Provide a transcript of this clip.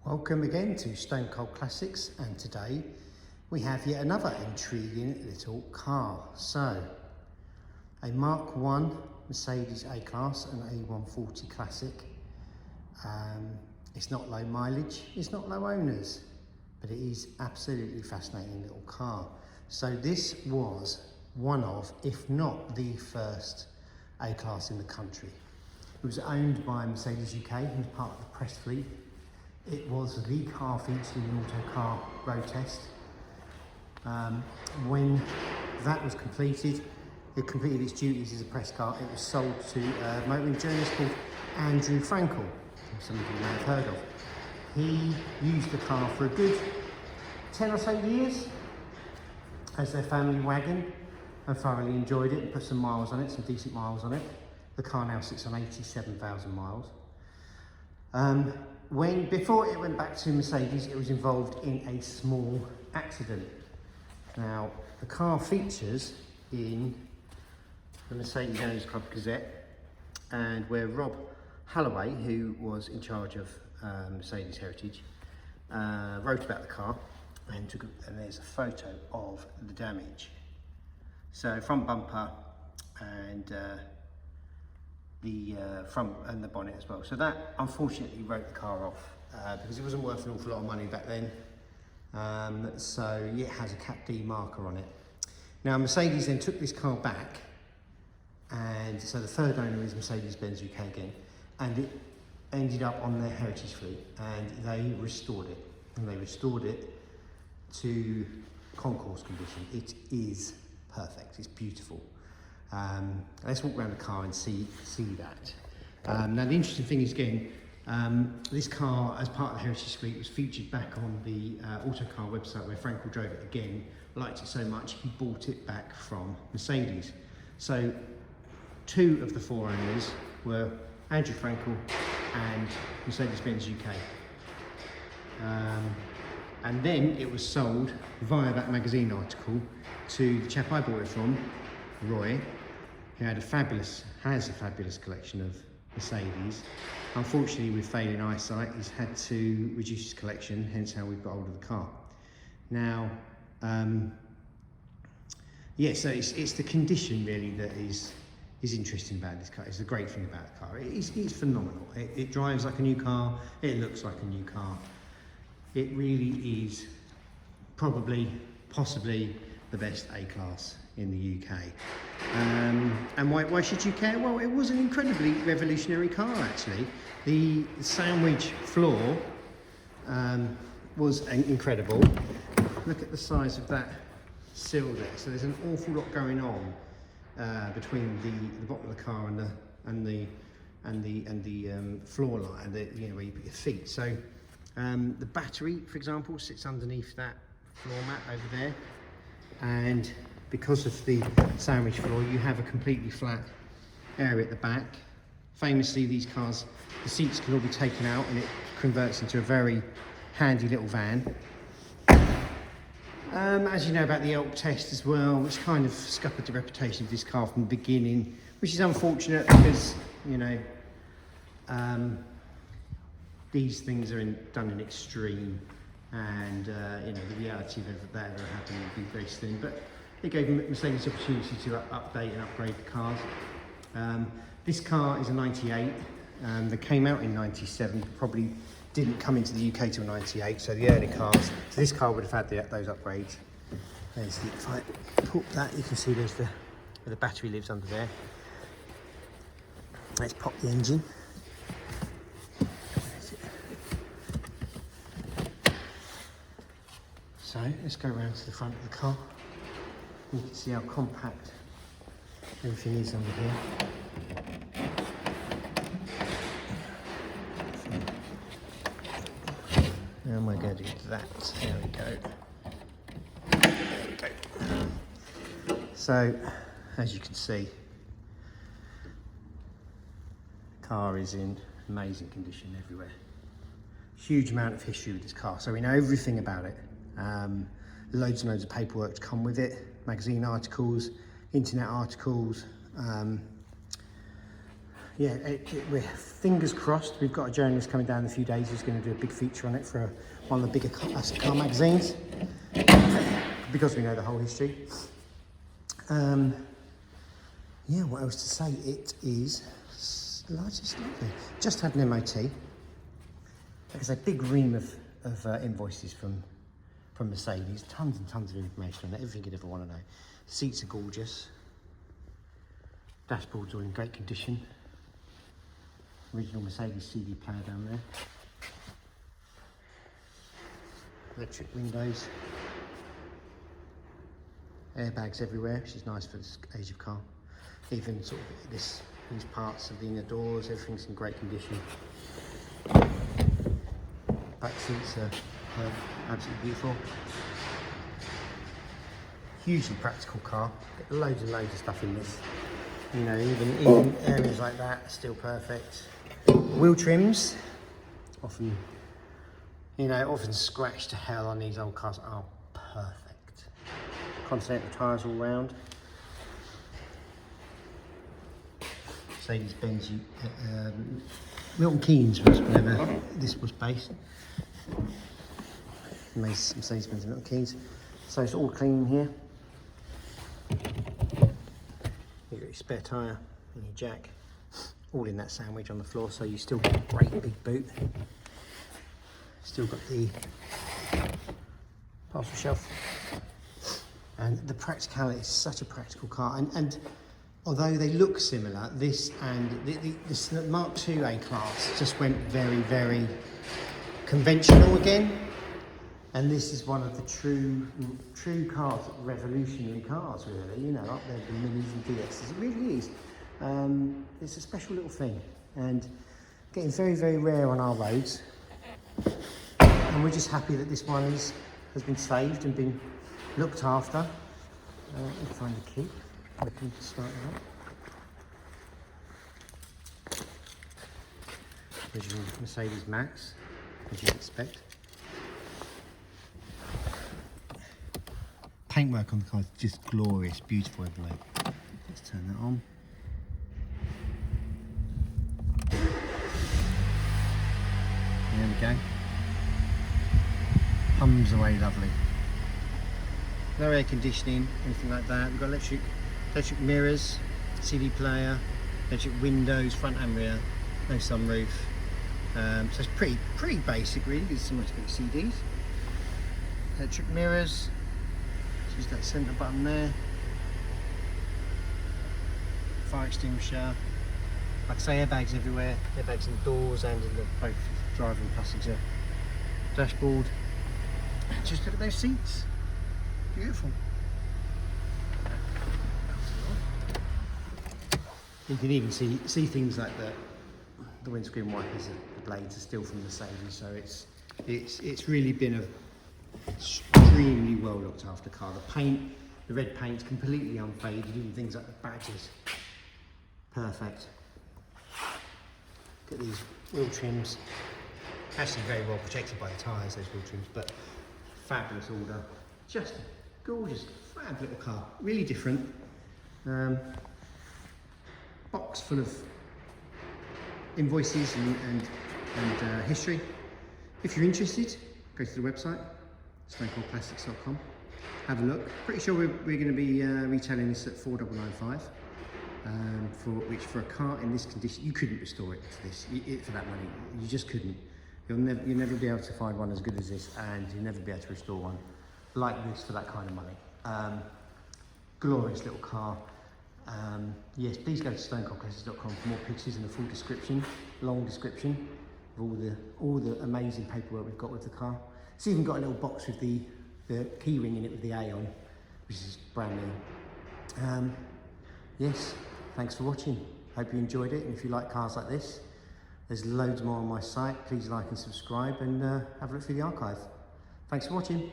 Welcome again to Stone Cold Classics, and today we have yet another intriguing little car. So, a Mark 1 Mercedes A-Class, an A140 Classic. It's not low mileage, it's not low owners, but it is absolutely fascinating little car. So this was one of, if not the first A-Class in the country. It was owned by Mercedes UK, who was part of the press fleet. It was the car featured in the Autocar road test. When that was completed, it completed its duties as a press car. It was sold to a motoring journalist called Andrew Frankel, who some of you may have heard of. He used the car for a good 10 or so years as their family wagon and thoroughly enjoyed it and put some miles on it, some decent miles on it. The car now sits on 87,000 miles. Before it went back to Mercedes, it was involved in a small accident. Now, the car features in the Mercedes Owners Club Gazette, and where Rob Holloway, who was in charge of Mercedes Heritage, wrote about the car, and there's a photo of the damage. So, front bumper and the front and the bonnet as well. So that unfortunately wrote the car off because it wasn't worth an awful lot of money back then. So it has a Cat D marker on it. Now Mercedes then took this car back, and so the third owner is Mercedes Benz UK again, and it ended up on their heritage fleet, and they restored it. And they restored it to concours condition. It is perfect, it's beautiful. Let's walk around the car and see that. Now the interesting thing is, again, this car, as part of the Heritage Fleet, was featured back on the Autocar website, where Frankel drove it again, liked it so much he bought it back from Mercedes. So two of the four owners were Andrew Frankel and Mercedes Benz UK. And then it was sold via that magazine article to the chap I bought it from, Roy, who has a fabulous collection of Mercedes. Unfortunately, with failing eyesight, he's had to reduce his collection, hence how we've got hold of the car. Now, yeah, so it's the condition really that is interesting about this car. It's the great thing about the car. It's phenomenal. It drives like a new car. It looks like a new car. It really is possibly the best A-Class in the UK. And why should you care? Well, it was an incredibly revolutionary car, actually. The sandwich floor was incredible. Look at the size of that sill there. So there's an awful lot going on between the bottom of the car and the floor line, and where you put your feet. So the battery, for example, sits underneath that floor mat over there, and because of the sandwich floor, you have a completely flat area at the back. Famously, these cars, the seats can all be taken out and it converts into a very handy little van. As you know about the Elk test as well, which kind of scuppered the reputation of this car from the beginning, which is unfortunate because, these things are done in extreme, and the reality of that ever happening would be very slim. But it gave Mercedes the opportunity to update and upgrade the cars. This car is a 98. They came out in 97, probably didn't come into the UK till 98, so the early cars. So this car would have had those upgrades. If I pop that, you can see there's where the battery lives under there. Let's pop the engine. So let's go around to the front of the car. You can see how compact everything is under here. Now am I going to do that? There we go. There we go. So, as you can see, the car is in amazing condition everywhere. Huge amount of history with this car, so we know everything about it. Loads and loads of paperwork to come with it, magazine articles, internet articles, yeah, we're fingers crossed. We've got a journalist coming down in a few days who's going to do a big feature on it for one of the bigger car magazines, because we know the whole history. Yeah, what else to say? It is largest lovely. Just had an MOT. There's a big ream of invoices from Mercedes. Tons and tons of information on it. Everything you'd ever want to know. Seats are gorgeous. Dashboard's all in great condition. Original Mercedes CD player down there. Electric windows. Airbags everywhere, which is nice for this age of car. Even sort of these parts of the inner doors, everything's in great condition. Back seats are absolutely beautiful. Hugely practical car. Got loads and loads of stuff in this. You know, even areas like that are still perfect. Wheel trims, often scratched to hell on these old cars, are perfect. Continental tyres all round. Mercedes Benz Milton Keynes was whenever this was based. Mercedes Benz Milton Keynes. So it's all clean here. You've got your spare tyre and your jack, all in that sandwich on the floor, so you still got a great big boot. Still got the parcel shelf. And the practicality is such a practical car. And although they look similar, this and this Mark II A-Class just went very, very conventional again. And this is one of the true cars, revolutionary cars, really. You know, up there, the Minis and DXs. It really is. It's a special little thing, and getting very, very rare on our roads. And we're just happy that this one has been saved and been looked after. Let me find the key. We can start it up. Original Mercedes Max, as you'd expect. Paintwork on the car is just glorious, beautiful everywhere. Let's turn that on. There we go. Hums away lovely. No air conditioning, anything like that. We've got electric mirrors, CD player, electric windows, front and rear, no sunroof. So it's pretty basic really. It's similar to CDs. Electric mirrors. Use that centre button there. Fire extinguisher. Like I say, airbags everywhere. Airbags in the doors and in the both driver and passenger dashboard. Just look at those seats. Beautiful. You can even see things like the windscreen wipers. The blades are still from Mercedes, so it's really been a extremely well looked after car. The red paint's completely unfaded, even things like the badges. Perfect. Look at these wheel trims. Actually very well protected by the tyres, those wheel trims, but fabulous order. Just a gorgeous, fab little car. Really different. Box full of invoices and history. If you're interested, go to the website. StoneColdClassics.com. Have a look. Pretty sure we're going to be retailing this at $4,995. For a car in this condition, you couldn't restore it to this for that money. You just couldn't. You'll never be able to find one as good as this, and you'll never be able to restore one like this for that kind of money. Glorious little car. Yes, please go to StoneColdClassics.com for more pictures and a full description, long description of all the amazing paperwork we've got with the car. It's even got a little box with the key ring in it with the A on, which is brand new. Yes, thanks for watching. Hope you enjoyed it, and if you like cars like this, there's loads more on my site. Please like and subscribe, and have a look through the archive. Thanks for watching.